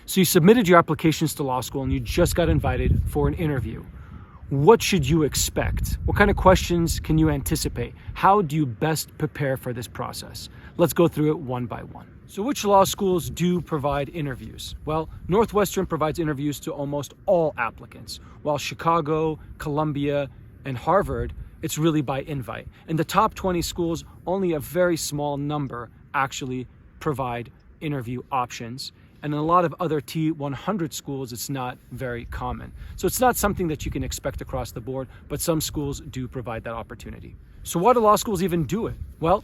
So you submitted your applications to law school and you just got invited for an interview. What should you expect? What kind of questions can you anticipate? How do you best prepare for this process? Let's go through it one by one. So which law schools do provide interviews? Well, Northwestern provides interviews to almost all applicants, while Chicago, Columbia, and Harvard, it's really by invite. In the top 20 schools, only a very small number actually provide interview options. And in a lot of other T100 schools, it's not very common. So it's not something that you can expect across the board, but some schools do provide that opportunity. So why do law schools even do it? Well,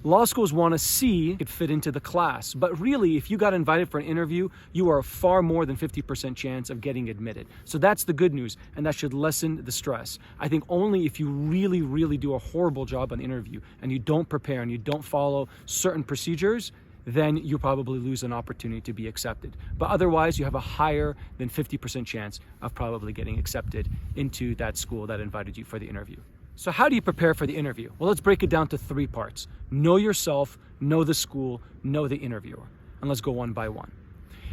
law schools want to see it fit into the class. But really, if you got invited for an interview, you are a far more than 50% chance of getting admitted. So that's the good news, and that should lessen the stress. I think only if you really, really do a horrible job on the interview and you don't prepare and you don't follow certain procedures, then you probably lose an opportunity to be accepted. But otherwise, you have a higher than 50% chance of probably getting accepted into that school that invited you for the interview. So how do you prepare for the interview? Well, let's break it down to 3 parts. Know yourself, know the school, know the interviewer. And let's go one by one.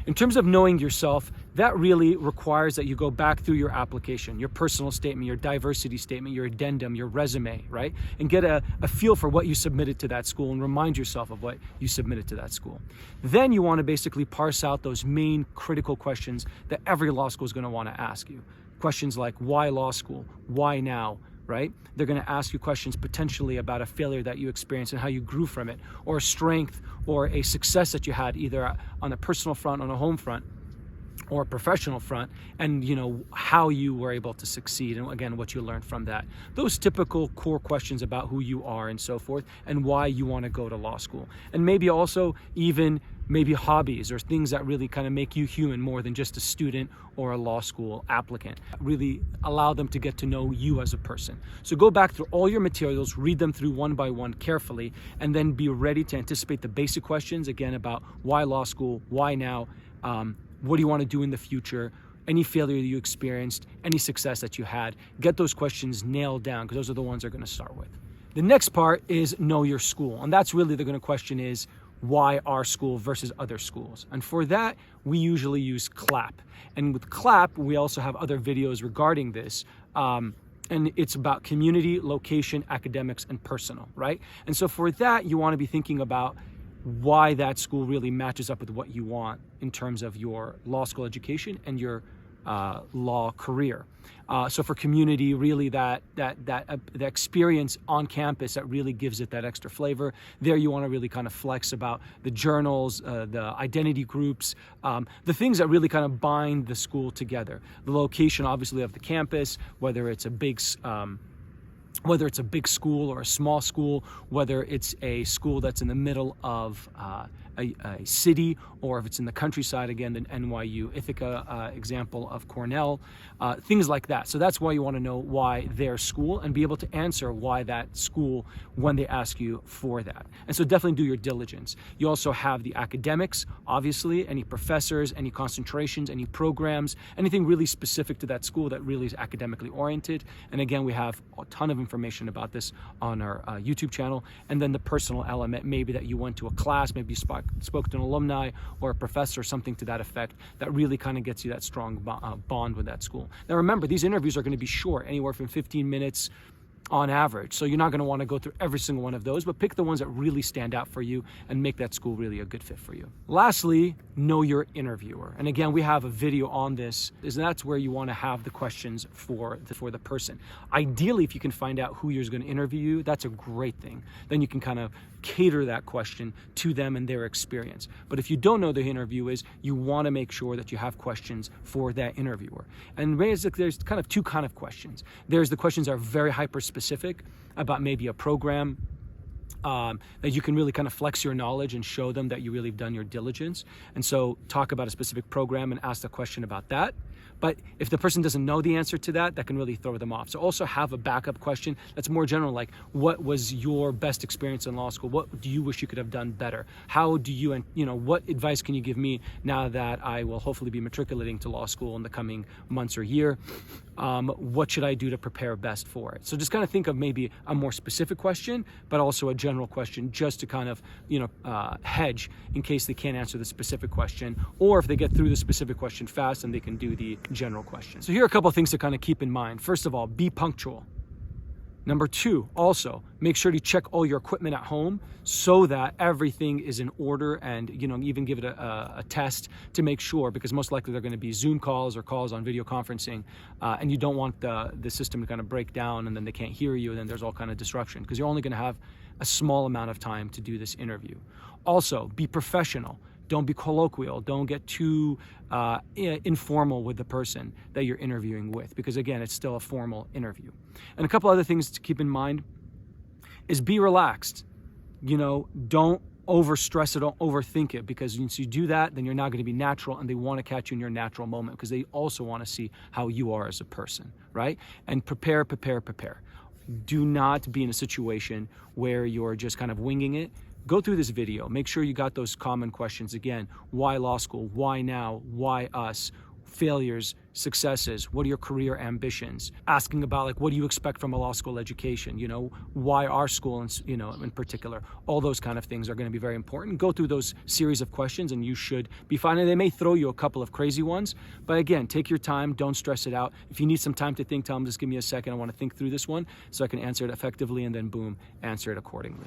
In terms of knowing yourself, that really requires that you go back through your application, your personal statement, your diversity statement, your addendum, your resume, right? And get a feel for what you submitted to that school and remind yourself of what you submitted to that school. Then you want to basically parse out those main critical questions that every law school is going to want to ask you. Questions like, why law school? Why now? Right? They're going to ask you questions potentially about a failure that you experienced and how you grew from it, or a strength or a success that you had either on a personal front, on a home front, or a professional front, and how you were able to succeed, and again what you learned from that. Those typical core questions about who you are and so forth, and why you want to go to law school. And maybe also even maybe hobbies or things that really kind of make you human more than just a student or a law school applicant. Really allow them to get to know you as a person. So go back through all your materials, read them through one by one carefully, and then be ready to anticipate the basic questions, again, about why law school, why now, what do you want to do in the future, any failure that you experienced, any success that you had. Get those questions nailed down, because those are the ones they're going to start with. The next part is know your school. And that's really the question is, why our school versus other schools? And for that, we usually use CLAP. And with CLAP, we also have other videos regarding this. And it's about community, location, academics, and personal, right? And so for that, you want to be thinking about why that school really matches up with what you want in terms of your law school education and your law career. So for community, really that experience on campus that really gives it that extra flavor. There you want to really kind of flex about the journals, the identity groups, the things that really kind of bind the school together. The location, obviously, of the campus, whether it's a big school or a small school, whether it's a school that's in the middle of a city, or if it's in the countryside, again, the NYU Ithaca example of Cornell, things like that. So that's why you want to know why their school and be able to answer why that school when they ask you for that. And so definitely do your diligence. You also have the academics, obviously, any professors, any concentrations, any programs, anything really specific to that school that really is academically oriented. And again, we have a ton of information about this on our YouTube channel. And then the personal element, maybe that you went to a class, maybe you spoke to an alumni or a professor, something to that effect, that really kind of gets you that strong bond with that school. Now remember, these interviews are going to be short, anywhere from 15 minutes on average. So you're not going to want to go through every single one of those, but pick the ones that really stand out for you and make that school really a good fit for you. Lastly, know your interviewer. And again, we have a video on this, is that's where you want to have the questions for the person. Ideally, if you can find out who you're going to interview you, that's a great thing. Then you can kind of cater that question to them and their experience. But if you don't know who the interview is, you want to make sure that you have questions for that interviewer. And basically, there's kind of two kind of questions. There's the questions that are very hyper-specific about maybe a program, that you can really kind of flex your knowledge and show them that you really have done your diligence. And so talk about a specific program and ask the question about that. But if the person doesn't know the answer to that, that can really throw them off. So also have a backup question that's more general, like, what was your best experience in law school? What do you wish you could have done better? How do you, and what advice can you give me now that I will hopefully be matriculating to law school in the coming months or year? What should I do to prepare best for it? So just kind of think of maybe a more specific question, but also a general question just to kind of, hedge in case they can't answer the specific question, or if they get through the specific question fast, and they can do the general question. So here are a couple of things to kind of keep in mind. First of all, be punctual. Number two, also, make sure to check all your equipment at home so that everything is in order, and even give it a test to make sure, because most likely they're going to be Zoom calls or calls on video conferencing, and you don't want the system to kind of break down and then they can't hear you, and then there's all kind of disruption, because you're only going to have a small amount of time to do this interview. Also, be professional. Don't be colloquial. Don't get too informal with the person that you're interviewing with, because again, it's still a formal interview. And a couple other things to keep in mind is be relaxed. Don't overstress it, don't overthink it, because once you do that, then you're not going to be natural, and they want to catch you in your natural moment, because they also want to see how you are as a person, right? And prepare. Do not be in a situation where you're just kind of winging it. Go through this video. Make sure you got those common questions. Again, why law school? Why now? Why us? Failures, successes, what are your career ambitions? Asking about what do you expect from a law school education? Why our school in particular? All those kind of things are going to be very important. Go through those series of questions and you should be fine. And they may throw you a couple of crazy ones, but again, take your time, don't stress it out. If you need some time to think, tell them, just give me a second, I want to think through this one so I can answer it effectively, and then boom, answer it accordingly.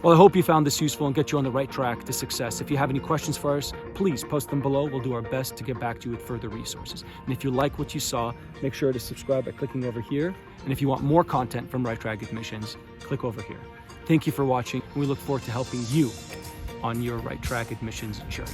Well, I hope you found this useful and get you on the right track to success. If you have any questions for us, please post them below. We'll do our best to get back to you with further resources. And if you like what you saw, make sure to subscribe by clicking over here. And if you want more content from Right Track Admissions, click over here. Thank you for watching. We look forward to helping you on your Right Track Admissions journey.